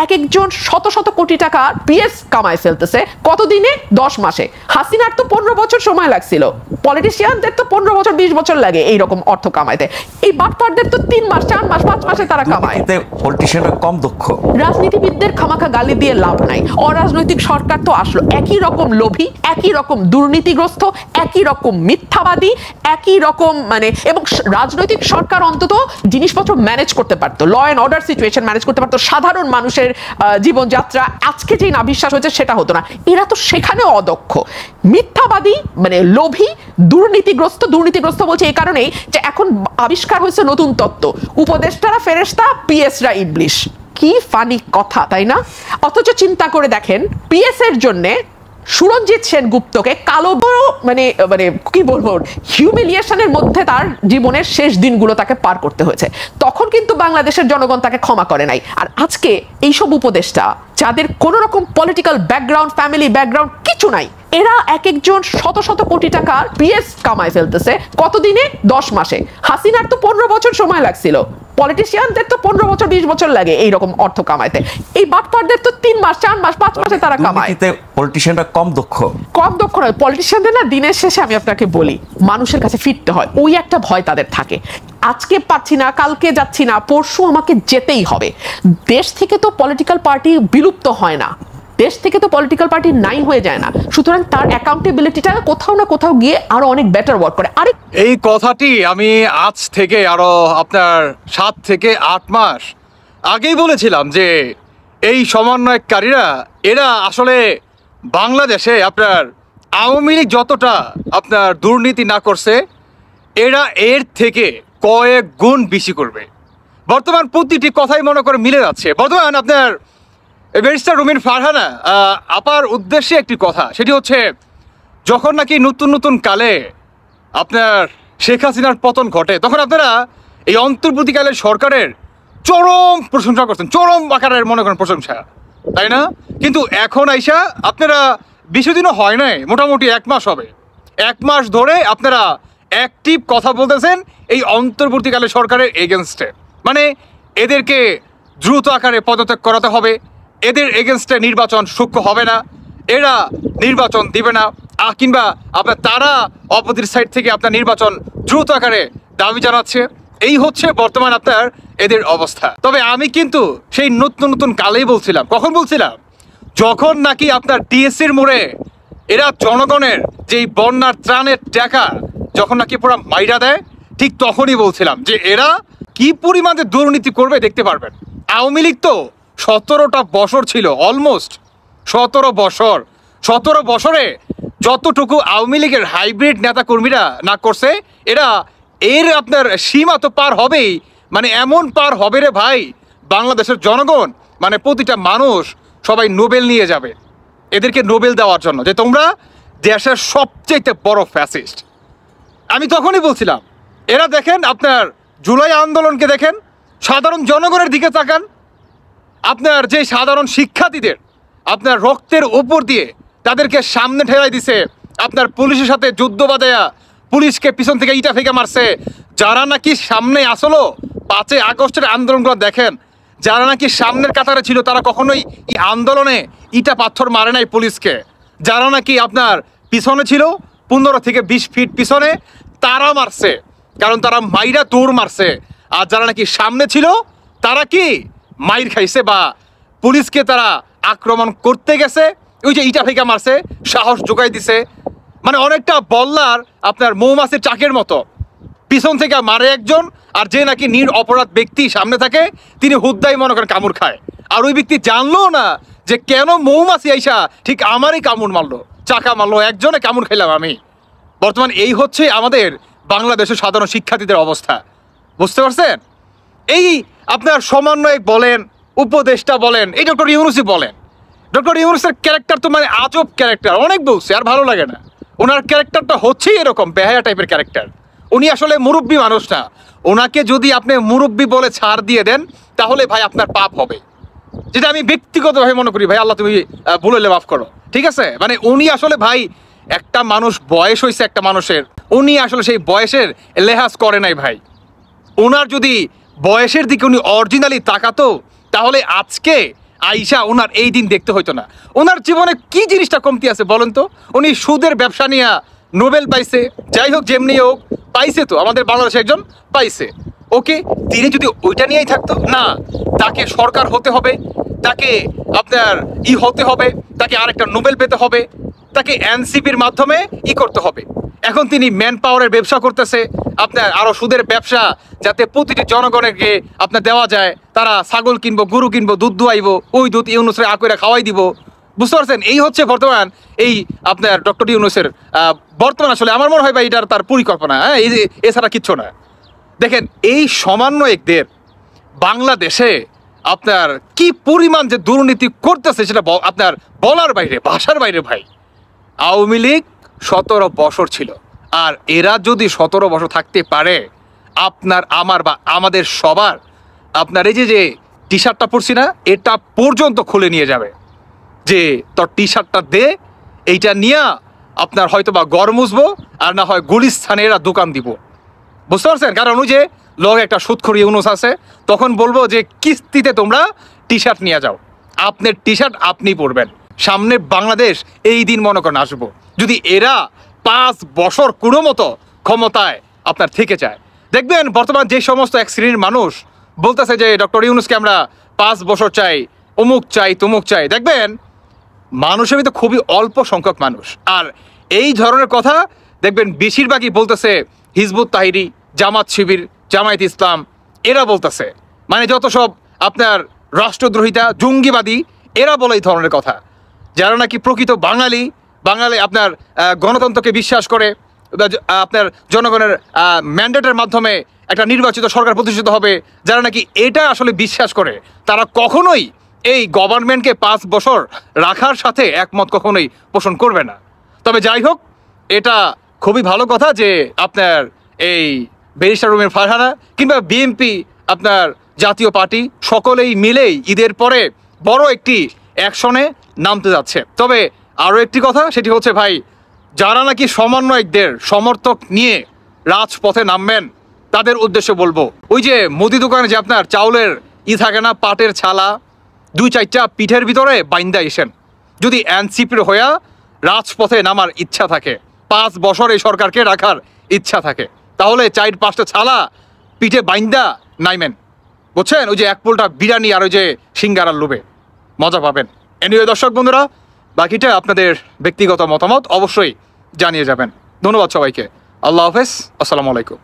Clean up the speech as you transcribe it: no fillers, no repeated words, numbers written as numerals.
এক একজন শত শত কোটি টাকা পিএস কামায় ফেলতেছে কতদিনে? 10 মাসে। হাসিনার তো 15 বছর সময় লাগছিল, পলিটিশিয়ানদের তো 15 বছর 20 বছর লাগে এইরকম অর্থ কামাইতে। এই বাটপারদের তো 3 মাস 4 মাস 5 মাসে তারা কামায়। পলিটিশিয়ানরা কম দক্ষ। রাজনীতিবিদদের খামাখা গালি দিয়ে লাভ নাই। অরাজনৈতিক সরকার তো আসলো একই রকম লোভী, একই রকম দুর্নীতিগ্রস্ত, একই রকম মিথ্যাবাদী, একই রকম এবং রাজনৈতিক সরকার অন্তত জিনিসপত্র ম্যানেজ করতে পারতো, law and order situation manage করতে পারতো, সাধারণ মানুষের জীবনযাত্রা আজকে যেই নাভিশ্বাস হয়েছে সেটা হতো না। এরা তো সেখানেও অদক্ষ, মিথ্যাবাদী, লোভী, দুর্নীতিগ্রস্ত বলছে এই কারণেই যে এখন আবিষ্কার হয়েছে নতুন তত্ত্ব, উপদেষ্টারা ফেরেশতা, পিএসরা ইবলিশ। কি ফানি কথা, তাই না? অথচ চিন্তা করে দেখেন, পিএস এর জন্য সুরঞ্জিত সেনগুপ্তকে কালো কি বলবো, হিউমিলিয়েশনের মধ্যে তার জীবনের শেষ দিনগুলো তাকে পার করতে হয়েছে। তখন কিন্তু বাংলাদেশের জনগণ তাকে ক্ষমা করে নাই। আর আজকে এইসব উপদেষ্টা যাদের কোনো রকম পলিটিক্যাল ব্যাকগ্রাউন্ড, ফ্যামিলি ব্যাকগ্রাউন্ড কিছু নাই, এরা এক একজন শত শত কোটি টাকা পিএস কামায় ফেলতেছে কতদিনে? 10 মাসে। হাসিনার তো 15 বছর সময় লাগছিল, পলিটিশিয়ানদের তো 15 বছর 20 বছর লাগে এইরকম অর্থ কামাইতে। এই বাটপারদের তো 3 মাস 4 মাস 5 মাসে তারা কামায়। পলিটিশিয়ানরা কম দক্ষ নয়। পলিটিশিয়ানদের না দিনের শেষে আমি আপনাকে বলি, মানুষের কাছে ফিরতে হয়, ওই একটা ভয় তাদের থাকে। আজকে পাচ্ছি না, কালকে যাচ্ছি না, পরশু আমাকে যেতেই হবে। দেশ থেকে তো পলিটিক্যাল পার্টি বিলুপ্ত হয় না, দেশ থেকে তো পলিটিক্যাল পার্টি নাই হয়ে যায় না। সুতরাং তার অ্যাকাউন্টেবিলিটিটা কোথাও না কোথাও গিয়ে আরো অনেক বেটার ওয়ার্ক করে। আরে এই কথাটি আমি আজ থেকে আরো আপনার 7 থেকে 8 মাস আগেই বলেছিলাম যে এই সমন্বয়কারীরা এরা আসলে বাংলাদেশে আপনার আওয়ামী লীগ যতটা আপনার দুর্নীতি না করছে, এরা এর থেকে কয়েক গুণ বেশি করবে। বর্তমান প্রতিটি কথাই মনে করে মিলে যাচ্ছে। বর্তমান আপনার ব্যারিস্টার রুমিন ফারহানা আপার উদ্দেশ্যে একটি কথা, সেটি হচ্ছে যখন নাকি নতুন নতুন কালে আপনার শেখ হাসিনার পতন ঘটে, তখন আপনারা এই অন্তর্বর্তীকালের সরকারের চরম প্রশংসা করছেন, চরম আকারের মনে করেন প্রশংসা, তাই না? কিন্তু এখন আইসা আপনারা বেশিদিনও হয় নাই, মোটামুটি 1 মাস হবে, 1 মাস ধরে আপনারা অ্যাক্টিভ কথা বলতেছেন এই অন্তর্বর্তীকালের সরকারের এগেনস্টে। এদেরকে দ্রুত আকারে পদত্যাগ করাতে হবে, এদের এগেনস্টে নির্বাচন সূক্ষ্ম হবে না, এরা নির্বাচন দিবে না, কিংবা আপনার তারা অপোজিট সাইড থেকে আপনার নির্বাচন দ্রুত আকারে দাবি জানাচ্ছে। এই হচ্ছে বর্তমান আপনার এদের অবস্থা। তবে আমি কিন্তু সেই নতুন নতুন কালেই বলছিলাম। কখন বলছিলাম? যখন নাকি আপনার টিএসসির মোড়ে এরা জনগণের যেই বন্যার ত্রাণের টাকা যখন নাকি পুরো মাইরা দেয়, ঠিক তখনই বলছিলাম যে এরা কি পরিমাণে দুর্নীতি করবে দেখতে পারবেন। আওয়ামী লীগ তো 17টা বছর ছিল, অলমোস্ট 17 বছর। 17 বছরে যতটুকু আওয়ামী লীগের হাইব্রিড নেতা কর্মীরা না করছে, এরা এর আপনার সীমা তো পার হবেই। এমন পার হবে রে ভাই, বাংলাদেশের জনগণ প্রতিটা মানুষ সবাই নোবেল নিয়ে যাবে এদেরকে নোবেল দেওয়ার জন্য, যে তোমরা দেশের সবচেয়ে বড় ফ্যাসিস্ট। আমি তখনই বলছিলাম, এরা দেখেন আপনার জুলাই আন্দোলনকে দেখেন, সাধারণ জনগণের দিকে তাকান, আপনার যে সাধারণ শিক্ষার্থীদের আপনার রক্তের উপর দিয়ে তাদেরকে সামনে ঠেলাই দিছে, আপনার পুলিশের সাথে যুদ্ধ বাঁধাইয়া পুলিশকে পিছন থেকে ইটা ফেঁকে মারছে। যারা নাকি সামনে আসলো 5ই আগস্টের আন্দোলনগুলো দেখেন, যারা নাকি সামনের কাতারে ছিল তারা কখনোই এই আন্দোলনে ইটা পাথর মারে নাই পুলিশকে। যারা নাকি আপনার পিছনে ছিল 15 থেকে 20 ফিট পিছনে, তারা মারছে, কারণ তারা মাইরা দৌড় মারছে। আর যারা নাকি সামনে ছিল তারা কি মাইর খাইছে বা পুলিশকে তারা আক্রমণ করতে গেছে, ওই যে ইটা ফেঁকা মারছে, সাহস যোগাই দিছে। অনেকটা বল্লার আপনার মৌমাছির চাকের মতো, পিছন থেকে মারে একজন, আর যে নাকি অপরাধ ব্যক্তি সামনে থাকে তিনি হুদ্দাই মনে করেন কামড় খায়। আর ওই ব্যক্তি জানলো না যে কেন মৌমাছি আইসা ঠিক আমারই কামড় মারলো, চাকা মারলো, একজনে কামড় খাইলাম আমি। বর্তমান এই হচ্ছে আমাদের বাংলাদেশের সাধারণ শিক্ষার্থীদের অবস্থা, বুঝতে পারছেন? এই আপনার সমন্বয়ক বলেন, উপদেষ্টা বলেন, এই ডক্টর ইউনূসই বলেন, ডক্টর ইউনূসের ক্যারেক্টার তো আজব ক্যারেক্টার, অনেক বলছে আর ভালো লাগে না। ওনার ক্যারেক্টারটা হচ্ছেই এরকম বেহায়া টাইপের ক্যারেক্টার। উনি আসলে মুরব্বী মানুষ না। ওনাকে যদি আপনি মুরব্বী বলে ছাড় দিয়ে দেন তাহলে ভাই আপনার পাপ হবে, যেটা আমি ব্যক্তিগতভাবে মনে করি। ভাই আল্লাহ তুমি ভুলে মাফ করো, ঠিক আছে? উনি আসলে ভাই একটা মানুষ, বয়স হয়েছে একটা মানুষের, উনি আসলে সেই বয়সের লেহাজ করে নাই ভাই। ওনার যদি বয়সের দিকে উনি অরিজিনালি তাকাতো তাহলে আজকে আইসা ওনার এই দিন দেখতে হইতো না। ওনার জীবনে কি জিনিসটা কমতি আছে বলেন তো? উনি সুদের ব্যবসা নিয়ে নোবেল পাইছে, যাই হোক যেমনি হোক পাইছে, তো আমাদের বাংলাদেশে একজন পাইছে। ওকে, তিনি যদি ওইটা নিয়েই থাকতো না, তাকে সরকার হতে হবে, তাকে আপনার হতে হবে, তাকে আরেকটা নোবেল পেতে হবে, তাকে এনসিপির মাধ্যমে করতে হবে। এখন তিনি ম্যান পাওয়ারের ব্যবসা করতেছে, আপনার আরো সুদের ব্যবসা, যাতে প্রতিটি জনগণকে আপনার দেওয়া যায়, তারা ছাগল কিনবো, গরু কিনবো, দুধ দুয়াইবো, ওই দুধ ইউনুসের আকইরা খাওয়াই দিব। বুঝতে পারছেন? এই হচ্ছে বর্তমান এই আপনার ডক্টর ইউনুসের বর্তমান আসলে আমার মনে হয় ভাই এটার তার পরিকল্পনা, হ্যাঁ, এই এছাড়া কিচ্ছু না। দেখেন এই সমন্বয়কদের বাংলাদেশে আপনার কি পরিমাণ যে দুর্নীতি করতেছে সেটা আপনার বলার বাইরে, ভাষার বাইরে ভাই। আওয়ামী লীগ 17 বছর ছিল, আর এরা যদি 17 বছর থাকতে পারে, আপনার আমার বা আমাদের সবার আপনার এই যে টি শার্টটা পরছি না, এটা পর্যন্ত খুলে নিয়ে যাবে যে তোর টি শার্টটা দে, এইটা নিয়ে আপনার হয়তো বা গড় মুছবো, আর না হয় গুলিস্থানে এরা দোকান দিব। বুঝতে পারছেন? কারণ ওই যে লোক একটা সুদখোর ইউনুস আছে, তখন বলবো যে কিস্তিতে তোমরা টি শার্ট নিয়ে যাও, আপনার টি শার্ট আপনি পরবেন। সামনে বাংলাদেশ এই দিন মনে করেন আসবো, যদি এরা 5 বছর কোনো মতো ক্ষমতায় আপনার থেকে যায়। দেখবেন বর্তমান যে সমস্ত এক শ্রেণীর মানুষ বলতেছে যে ডক্টর ইউনুসকে আমরা 5 বছর চাই, অমুক চাই, তমুক চাই, দেখবেন মানুষের ভিতরে খুবই অল্প সংখ্যক মানুষ। আর এই ধরনের কথা দেখবেন বেশিরভাগই বলতেছে হিজবুত তাহরির, জামাত শিবির, জামায়াত ইসলাম, এরা বলতেছে, মানে যত সব আপনার রাষ্ট্রদ্রোহিতা, জঙ্গিবাদী, এরা বলে এই ধরনের কথা। যারা নাকি প্রকৃত বাঙালি আপনার গণতন্ত্রকে বিশ্বাস করে, আপনার জনগণের ম্যান্ডেটের মাধ্যমে একটা নির্বাচিত সরকার প্রতিষ্ঠিত হবে, যারা নাকি এটা আসলে বিশ্বাস করে, তারা কখনোই এই গভর্নমেন্টকে 5 বছর রাখার সাথে একমত কখনোই পোষণ করবে না। তবে যাই হোক, এটা খুবই ভালো কথা যে আপনার এই ব্যারিস্টার রুমিন ফারহানা কিংবা বিএনপি, আপনার জাতীয় পার্টি, সকলেই মিলেই ঈদের পরে বড় একটি অ্যাকশনে নামতে যাচ্ছে। তবে আরও একটি কথা, সেটি হচ্ছে ভাই, যারা নাকি সমন্বয়কদের সমর্থক নিয়ে রাজপথে নামবেন, তাদের উদ্দেশ্যে বলবো, ওই যে মুদি দোকানে যে আপনার চাউলের থাকে না, পাটের ছালা 2-4টা পিঠের ভিতরে বাইন্দা এসেন। যদি এনসিপির হইয়া রাজপথে নামার ইচ্ছা থাকে, 5 বছর এই সরকারকে রাখার ইচ্ছা থাকে, তাহলে 4-5টা ছালা পিঠে বাইন্দা নাইমেন। বুঝছেন? ওই যে এক পোলটা বিরিয়ানি আর ওই যে সিঙ্গারার লোভে মজা পাবেন। এনিওয়ে দর্শক বন্ধুরা, বাকিটা আপনাদের ব্যক্তিগত মতামত অবশ্যই জানিয়ে যাবেন। ধন্যবাদ সবাইকে। আল্লাহ হাফেজ, আসসালামু আলাইকুম।